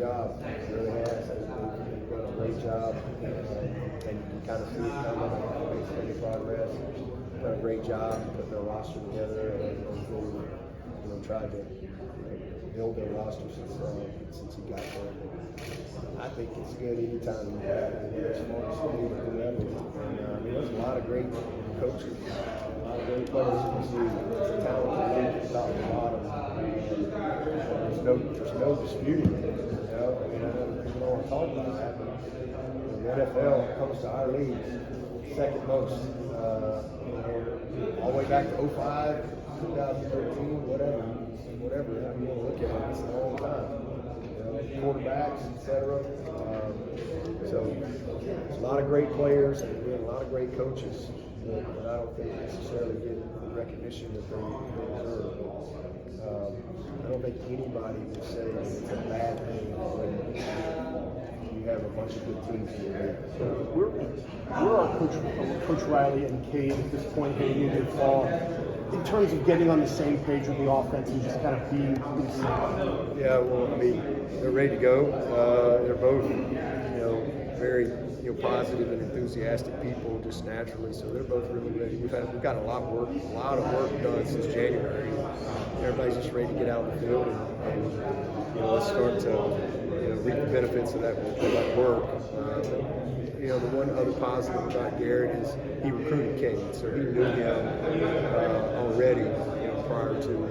job. He really has. They've done a great job. And you can kind of see it coming, make steady progress. Done a great job putting their roster together, and really, tried to build their roster since he got there. I think it's good anytime you have a small school at the level. And there's a lot of great coaches, a lot of great players in this league. It's a talented league from top to bottom. There's no disputing it. I know people don't want to talk about that, but the NFL comes to our league second most. All the way back to 05, 2013, whatever. However you want to look at it, it's a long time. Quarterbacks, etc. So there's a lot of great players and a lot of great coaches, but I don't think necessarily get the recognition that they deserve. I don't think anybody would say it's a bad thing when you have a bunch of good teams in the league. So where are Coach Riley and Cade at this point heading into the fall in terms of getting on the same page with the offense and just kind of being in sync? Yeah, well, they're ready to go. They're both, very, positive and enthusiastic people just naturally. So they're both really ready. We've got a lot of work done since January. Everybody's just ready to get out on the field and let's start to reap the benefits of that work. The one other positive about Garrett is he recruited Cade, so he knew him already prior to him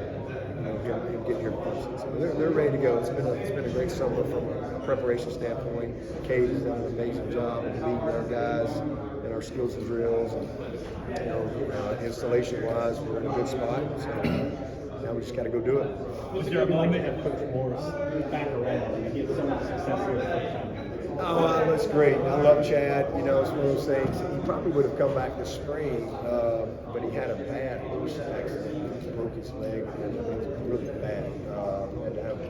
getting here to Clemson. So they're ready to go. It's been a great summer from a preparation standpoint. Cade has done an amazing job of leading our guys in our skills and drills. And, installation-wise, we're in a good spot. So now we just got to go do it. Was there a moment to have Coach Morris back around and get some of the success here the first time? Oh, that's great. I love Chad. It's one of those things. He probably would have come back this spring, but he had a bad horse accident. He broke his leg. It was really bad. Had to have a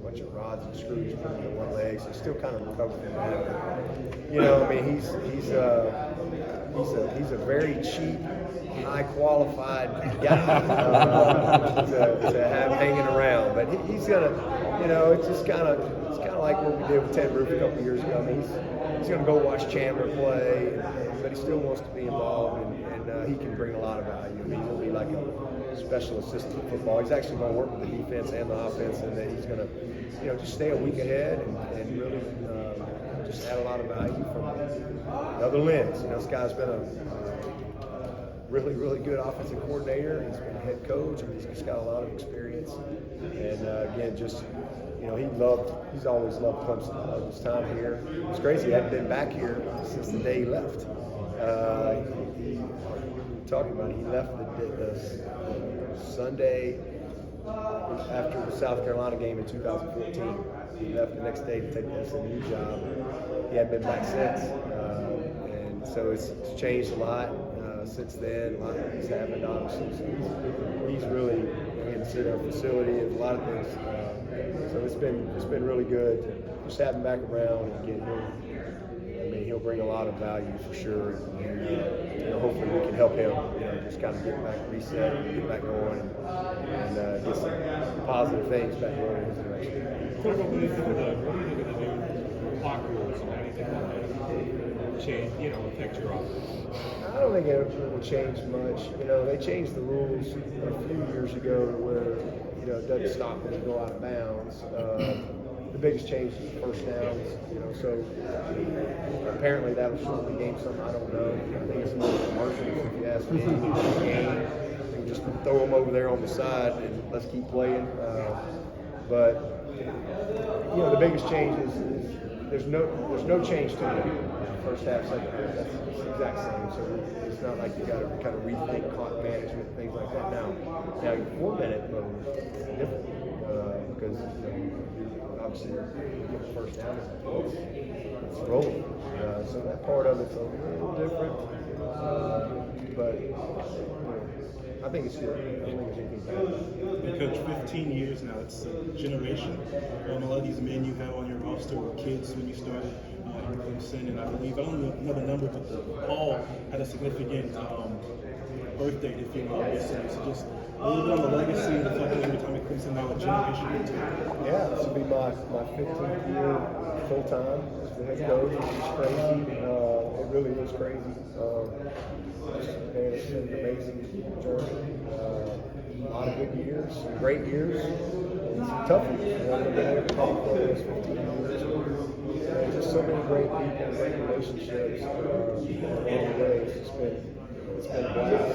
bunch of rods and screws put into one leg. So he's still kind of recovering from that. He's a very cheap, high qualified guy to have hanging around. But he's gonna, it's just kind of like what we did with Ted Roof a couple years ago. He's going to go watch Chandler play, but he still wants to be involved, and he can bring a lot of value. He'll be like a special assistant in football. He's actually going to work with the defense and the offense, and then he's going to, just stay a week ahead and really just add a lot of value from another lens. This guy's been a really, really good offensive coordinator. He's been a head coach. He's just got a lot of experience, and again, just. He's always loved Clemson. I love his time here. It's crazy. He hadn't been back here since the day he left. He talking about it. He left the Sunday after the South Carolina game in 2014. He left the next day to take the SMU job. He hadn't been back since. And so it's changed a lot since then. A lot of things happened, obviously. So he's really in our facility and a lot of things. So it's been really good. Just have him back around, and again, he'll bring a lot of value for sure, and hopefully we can help him, just kind of get back reset, and get back going, and get some positive things back going in his direction. What do you think of the clock rules and anything like that change, affect your offense? I don't think it will change much. They changed the rules a few years ago to where it doesn't stop when you go out of bounds. The biggest change is first downs. So apparently that'll shorten the game some. I don't know. I think it's a little commercial if you ask me. Game, and just throw them over there on the side and let's keep playing. But the biggest change is there's no change to it. First half, second half, that's the exact same. So it's not like you got to kind of rethink clock management and things like that. Now your 4-minute mode is different because obviously you get the first down, it's rolling. So that part of it's a little different, but I think it's good. I don't think there's anything bad about it. You coach 15 years now. It's a generation. A lot of these men you have on your roster were kids when you started. Clemson, and I believe, I don't know the number, but Paul had a significant birthday, if you will, yesterday. So just little bit on the legacy, reflecting every time it comes in now, a generation. Yeah, this will be my 15th year full time as the head coach, which is crazy. It really is crazy. Man, it's been an amazing journey. A lot of good years, some great years, and some tough years. You know, I've been able to talk for those 15 years. Just so many great people, great relationships along the way. It's been a blast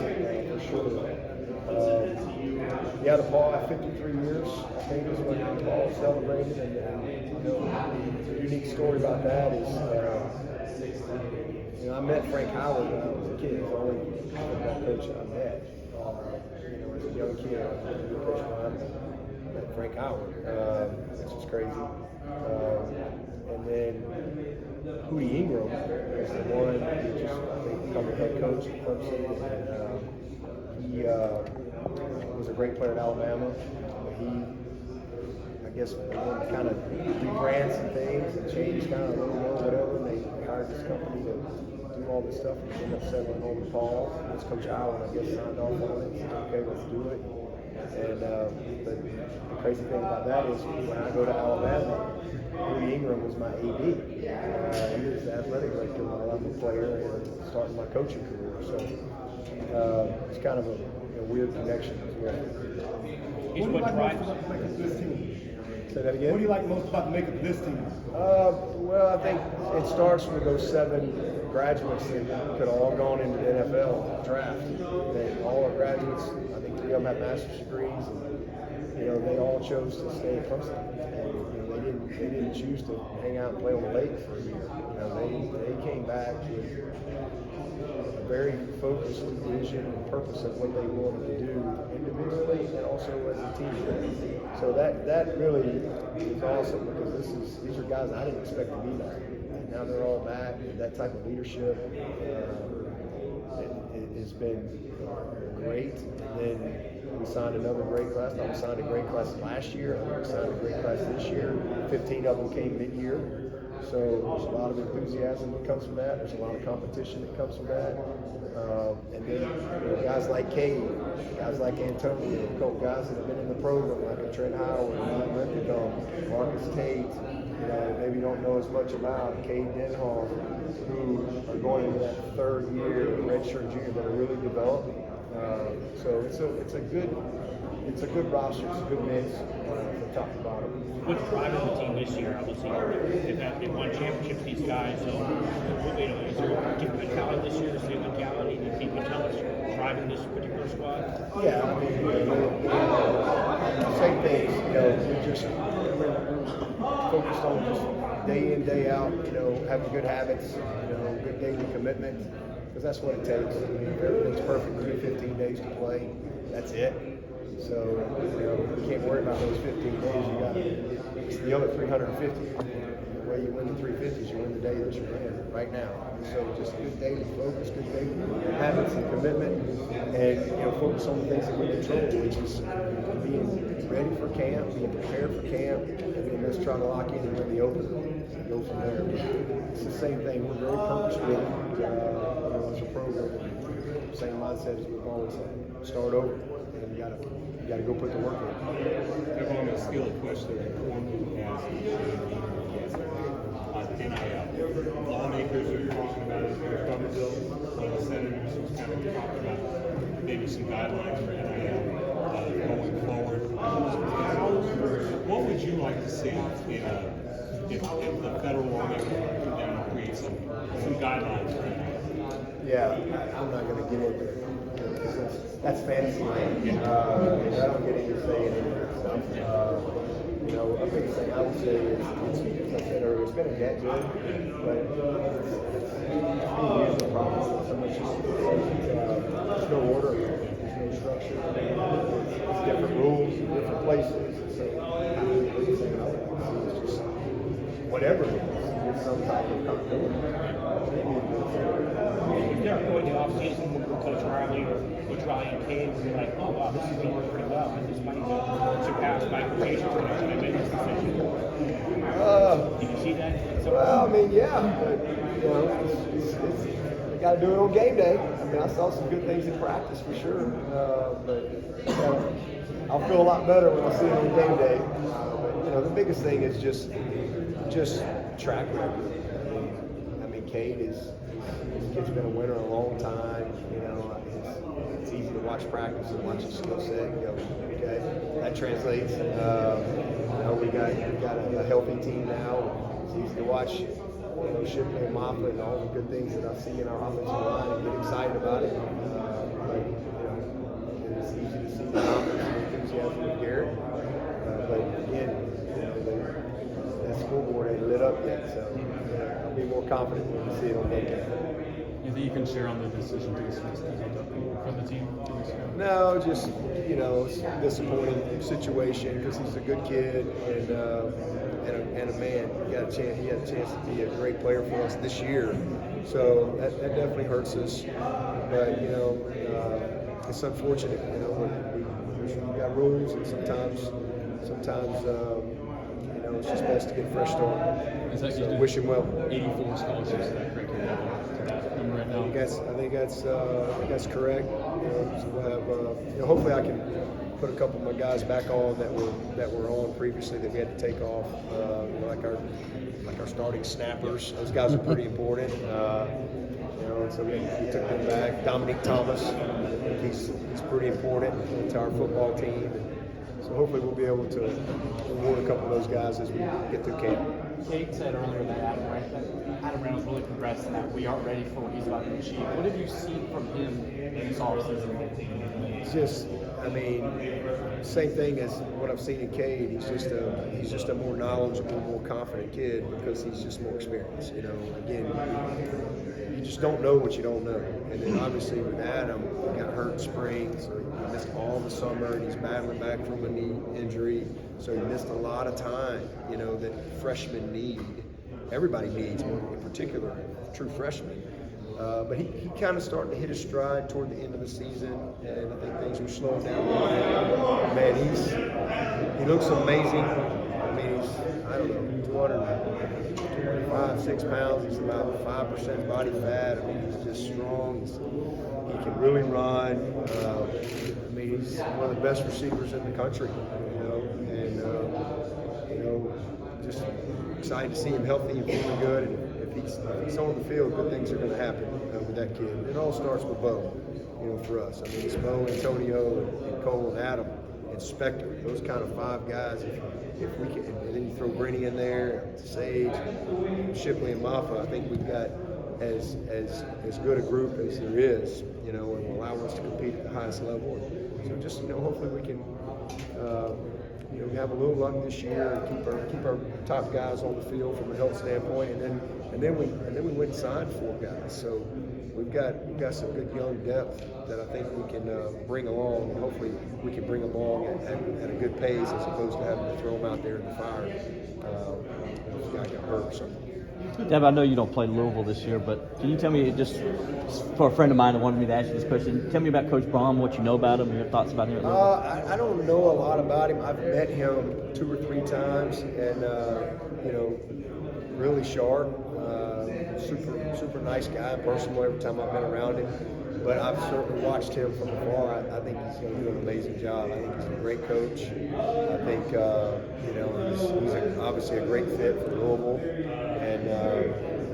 for sure. Yeah, the Paul at 53 years, I think, is when Paul celebrated, and you know, the unique story about that is, you know, I met Frank Howard when I was a kid. He was the only football coach I met. You know, as a young kid, I was Coach Ryan. I met Frank Howard, which is crazy. And then Hootie Ingram is the one who just, I think, become the head coach at Clemson, and he was a great player at Alabama. He, I guess, wanted to kind of rebrand some things and change kind of a little more whatever. And they hired this company to do all this stuff. And they ended up settling home with Paul. And Coach Howard, I guess, signed off on it. Said, okay, let's do it. And but the crazy thing about that is when I go to Alabama, Hootie Ingram was my AD. He was the athletic director while I'm a player and starting my coaching career. So it's kind of a weird connection as well. What do you like most about making this team? Say that again? What do you like most about making this team? Well, I think it starts with those 7 graduates that could have all gone into the NFL draft. All our graduates, I think 3 of them have master's degrees, and you know they all chose to stay at Clemson. And you know, they didn't choose to hang out and play on the lake for a year. You know, they came back with a very focused vision and purpose of what they wanted to do individually and also as a team. So that really is awesome because these are guys I didn't expect to be there. And now they're all back. That type of leadership has been great. And then we signed another great class. We signed a great class last year. We signed a great class this year. 15 of them came mid-year. So there's a lot of enthusiasm that comes from that. There's a lot of competition that comes from that. And then guys like Cade, guys like Antonio, guys that have been in the program, like a Trent Howard, Ryan Linthicum, Marcus Tate, maybe you don't know as much about Cade Denhoff, who are going into that 3rd year, redshirt junior, that are really developing. So it's a good roster. It's a good mix from top to bottom. What's driving the team this year? Obviously, they've won championships, these guys. So, is there a different mentality this year? The same mentality? Do you think you tell us driving this particular squad? Yeah, I mean, same things. We're focused on just day in, day out. Having good habits. Good daily commitment. Because that's what it takes. I mean, if everything's perfect, we get 15 days to play. That's it. So, you can't worry about those 15 days. You got the other 350. The way you win the 350s, you win the day that you're in right now. So just good daily focus, good daily habits and commitment, and focus on the things that we control, which is being ready for camp, being prepared for camp, and then let's try to lock in and win the opener and go from there. It's the same thing. We're very purpose-driven as a program. Same mindset as we've always had. Start over. And you gotta go put the work in. Everyone has a skill question. NIL. Lawmakers are talking about it. There's government bill. Senators who's kind of talking about maybe some guidelines for NIL going forward. What would you like to see if the federal lawmakers come down and create some guidelines for NIL? Yeah, I'm not going to get into it. That's fantasy land. I don't get into saying any of that stuff. A big thing I would say is, as I said earlier, it's been a net good, but it's being used in problems. So much there's no order, there's no structure. It's different rules, different places. So the big thing I would see is just whatever it is, get some type of continuity. Is there a point in the offseason when Coach Riley or Coach Riley and Cade would be like, oh wow, this is going to work pretty well, and this might even surpass my expectations when I made this decision? Did you see that? Well, I mean, yeah, but got to do it on game day. I mean, I saw some good things in practice for sure, but I'll feel a lot better when I see it on game day. But you know, the biggest thing is just track record. I mean, Cade this kid's been a winner a long time. You know, it's easy to watch practice and watch his skill set and go, okay, that translates. You know, we got a healthy team now. It's easy to watch. You know, Shipley and Moffa and all the good things that I see in our offensive line and get excited about it. But you know, it's easy to see the confidence and enthusiasm with Garrett. But again, you know, that scoreboard ain't lit up yet, so I'll be more confident when we see it on game day. Anything you can share on the decision to dismiss DJW from the team 2 weeks ago? No, just, you know, it's a disappointing situation because he's a good kid and a man. He had a chance to be a great player for us this year. So that definitely hurts us. But, you know, it's unfortunate. You know, we've got rules, and sometimes you know, it's just best to get a fresh start. So wish him well. 84 scholarships, is that correct? Right now. I think that's correct. You know, so we'll have, you know, hopefully I can put a couple of my guys back on that were on previously that we had to take off, you know, like our starting snappers. Those guys are pretty important. You know, and so we took them back. Dominique Thomas, he's pretty important to our football team. So hopefully we'll be able to reward a couple of those guys as we get through camp. Kate said earlier that Adam Reynolds really progressed and that we aren't ready for what he's about to achieve. What have you seen from him in this offseason? It's just, I mean, same thing as what I've seen in Cade. He's just a more knowledgeable, more confident kid because he's just more experienced. You know, again, you just don't know what you don't know. And then obviously with Adam, he got hurt in spring, so he missed all the summer, and he's battling back from a knee injury. So he missed a lot of time, you know, that freshmen need. Everybody needs, but in particular, true freshmen. But he kind of started to hit his stride toward the end of the season, and I think things were slowing down a little bit. Man, he looks amazing. I mean, he's, I don't know, 225, 6 pounds. He's about 5% body fat. I mean, he's just strong. He can really run. I mean, he's one of the best receivers in the country, you know, and, you know, just excited to see him healthy and feeling good. And if he's on the field, good things are going to happen with that kid. It all starts with Bo, you know, for us. I mean, it's Bo, Antonio, and Cole, and Adam, and Spectre. Those kind of 5 guys. If we can, and then you throw Brenny in there, Sage, Shipley, and Moffa, I think we've got as good a group as there is, you know, and will allow us to compete at the highest level. So just, you know, hopefully we can, you know, we have a little luck this year and keep our top guys on the field from a health standpoint, and then we went and signed 4 guys. So we've got some good young depth that I think we can bring along. Hopefully we can bring them along at a good pace as opposed to having to throw them out there in the fire. If a guy got hurt or something. Deb, I know you don't play Louisville this year, but can you tell me, just for a friend of mine that wanted me to ask you this question, tell me about Coach Braun, what you know about him, your thoughts about him at Louisville? I don't know a lot about him. I've met him 2 or 3 times, and you know, really sharp, super nice guy, personal every time I've been around him. But I've certainly watched him from afar. I think he's going to do an amazing job. I think he's a great coach. I think you know, he's obviously a great fit for Louisville, and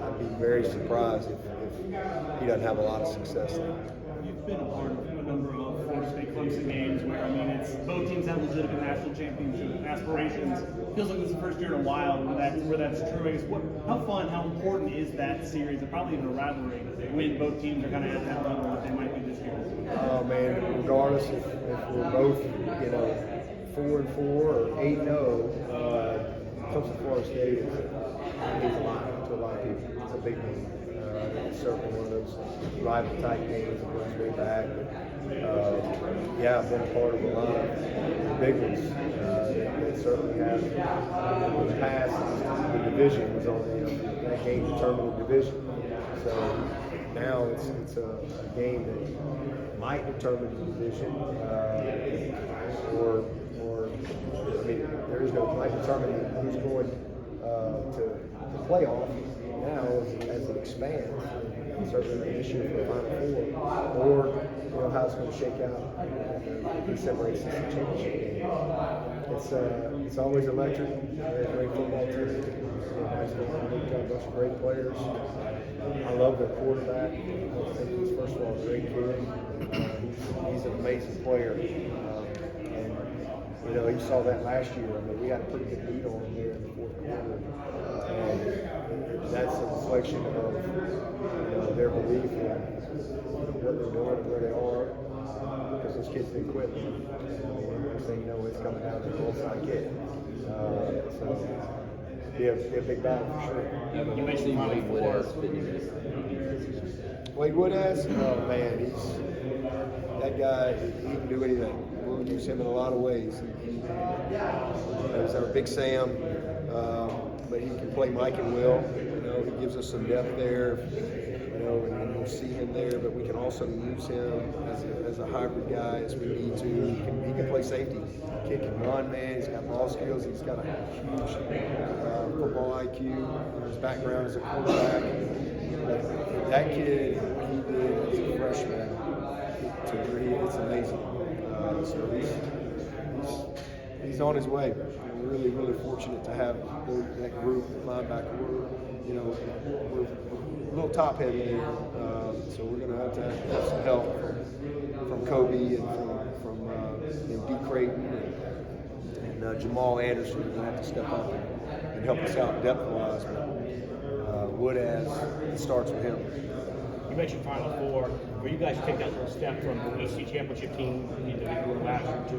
I'd be very surprised if he doesn't have a lot of success there. You've been a part of a number of Florida State Clemson games where, I mean, it's both teams have legitimate national championship aspirations. Feels like this is the first year in a while where that's true. I guess how fun, how important is that series, and probably even a rivalry, when both teams are kind of at that level that they might be this year? Oh man, regardless if we're both, you know, 4-4 or 8-0, Clemson Florida State means a lot to a lot of people. It's a big game. It's certainly one of those rival type games that goes way back. But, yeah, I've been a part of a lot of big ones that certainly have. In the past, the division was on, you know, that game determined the division. So now it's a game that might determine the division, or I mean, there is no might determine who's going to the playoff now as it expands. certainly this year for the Final Four, or how it's going to shake out in the December ACC championship game. It's always electric. They're a great football team. They've got a bunch of great players. I love their quarterback. I think he's, first of all, a great kid. He's an amazing player. And you saw that last year. I mean, we had a pretty good lead on him there in the fourth quarter. And that's a reflection of their belief in what they're doing and where they are. Because those kids didn't quit. Next thing you know, it's coming down to the outside kid. So be a big battle for sure. You mentioned Wade Woodaz. Wade Woodaz, oh man, that guy. He can do anything. We'll use him in a lot of ways. He's our Big Sam, but he can play Mike and Will. He gives us some depth there. And you'll see him there, but we can also use him as a hybrid guy as we need to. He can play safety, kick and run, man. He's got ball skills. He's got a huge football IQ. His background as a quarterback. That kid, what he did as a freshman, it's amazing. So he's on his way. We're really, really fortunate to have that group, the linebacker. We're a little top heavy there, so we're going to have some help from Kobe and from D. Creighton and Jamal Anderson. We're going to have to step up and help us out depth-wise. But Woodaz, it starts with him. You mentioned Final Four, where you guys take that little step from the ACC championship team that we were last year to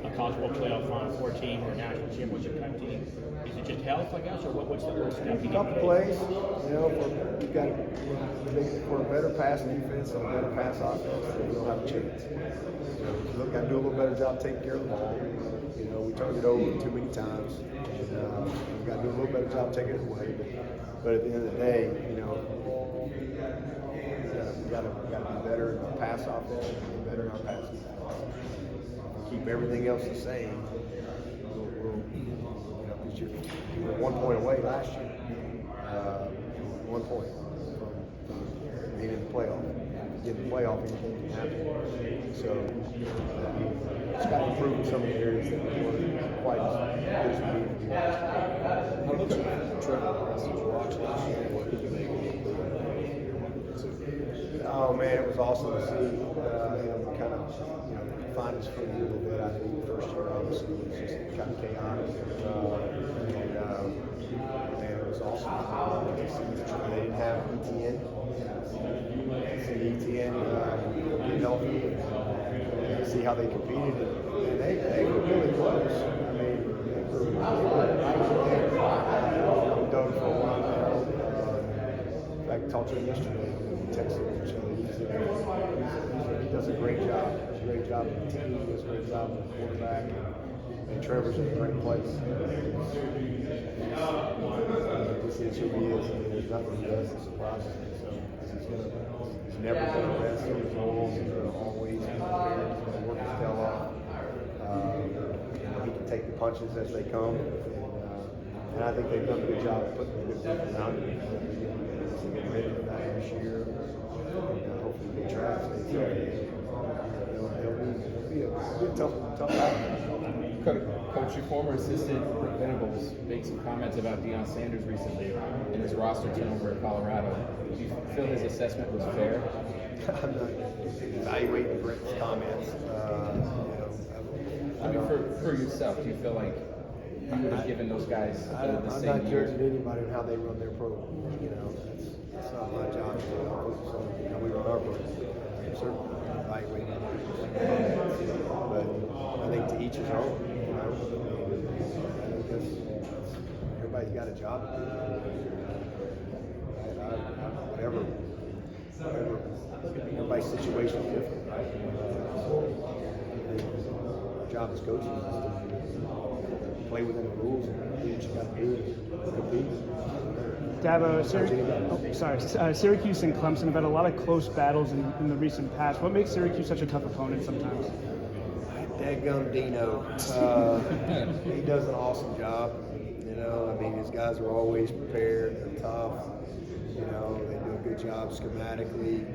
a college football playoff Final Four team or a national championship type team. Is it just health, I guess, or what's the little step? A couple plays, we've got for a better pass defense and a better pass offense, we don't have a chance. We've got to do a little better job taking care of the ball. We turned it over too many times. We've got to do a little better job taking it away. But at the end of the day, we got to be better in our pass offense and be better in our pass defense. Keep everything else the same. We were 1 point away last year. 1 point from being in the playoff. Get in the playoff, anything can happen. So just got to improve in some of the areas that we weren't quite as good as we needed to be. How much of Trevor Lawrence's watch last year? What did you make of it? Oh man, it was awesome to see him kind of find his footing a little bit. I think the first year obviously was just kind of chaotic. Man, it was awesome to see. They didn't have ETN. See ETN get healthy and see how they competed. And they were really close. I mean, they were right there. Doug for a while now. In fact, I talked to him yesterday. Texas, he does a great job. He does a great job with the team. He does a great job with the quarterback. And Trevor's in a great place. This is who he is. There's nothing he does that surprises me. So he's never going to rest on his goals. He's going to always be prepared. He's going to work his tail off. He can take the punches as they come. And I think they've done a good job of putting a good group around him. So getting ready for that this year. Hopefully they try to stay healthy. It'll be a tough battle. Coach, your former assistant, Rick Venables, made some comments about Deion Sanders recently and his roster turnover in Colorado. Do you feel his assessment was fair? I'm not evaluating Rick's comments. I mean, for yourself, do you feel like you would have given those guys the I'm same not year? judging anybody on how they run their program. That's not my job. I focus on how we run our program. I'm certainly not evaluating it. But I think to each his own. Because everybody's got a job to do. Whatever. Everybody's situation is different, right? Our job as coaches is to play within the rules and do what you got to do to compete. Dabo, Syracuse and Clemson have had a lot of close battles in the recent past. What makes Syracuse such a tough opponent sometimes? Dadgum Dino. He does an awesome job. know, I mean, his guys are always prepared. They're tough. You know, they do a good job schematically.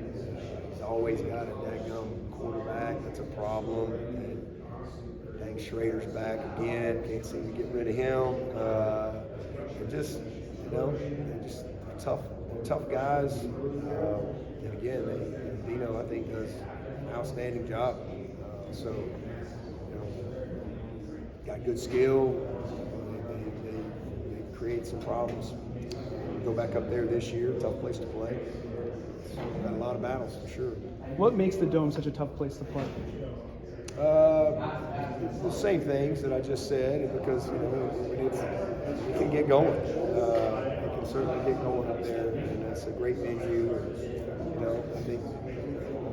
He's always got a daggum quarterback. That's a problem. And dang, Schrader's back again. Can't seem to get rid of him. They're just, you know, they're just tough guys. And again, Dino, I think, does an outstanding job. So, you know, got good skill. They create some problems. Go back up there this year, tough place to play. Got a lot of battles for sure. What makes the Dome such a tough place to play? The same things that I just said, because, you know, it can get going. It can certainly get going up there, and that's a great venue. And, you know, I think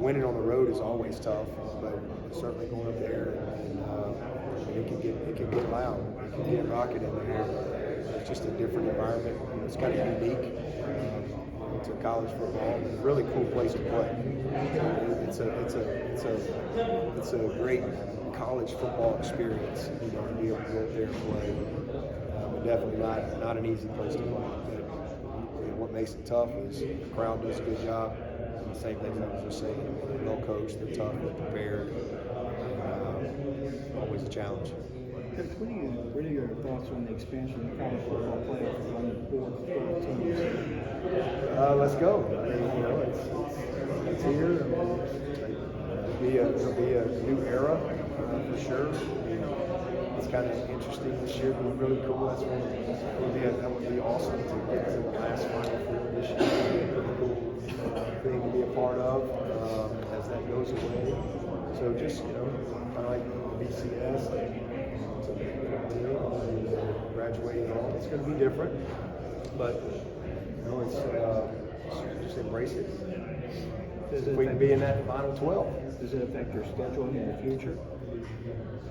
winning on the road is always tough, but certainly going up there, and it can get loud. It can get rocking in there. It's just a different environment. You know, it's kind of unique to college football. It's a really cool place to play. It's a great college football experience. You know, to be able to go up there and play. But definitely not an easy place to play. But what makes it tough is the crowd does a good job. The same thing I was just saying. They're well coached, they're tough, they're prepared. Always a challenge. What are your thoughts on the expansion of the college football playoff from the board of 12 teams? Let's go. I mean, you know, it's here. I mean, it'll be a new era for sure. I mean, it's kind of interesting this year. It'll be really cool. That would be awesome to get to the last Final Four this year. It'd be a pretty cool thing to be a part of as that goes away. So just, you know, kind of like BCS. Graduating on. It's going to be different, but you know, it's just embrace it. If we can be in that final 12. Does it affect your scheduling in the future?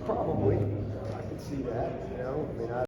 Probably. I could see that. You know, I mean,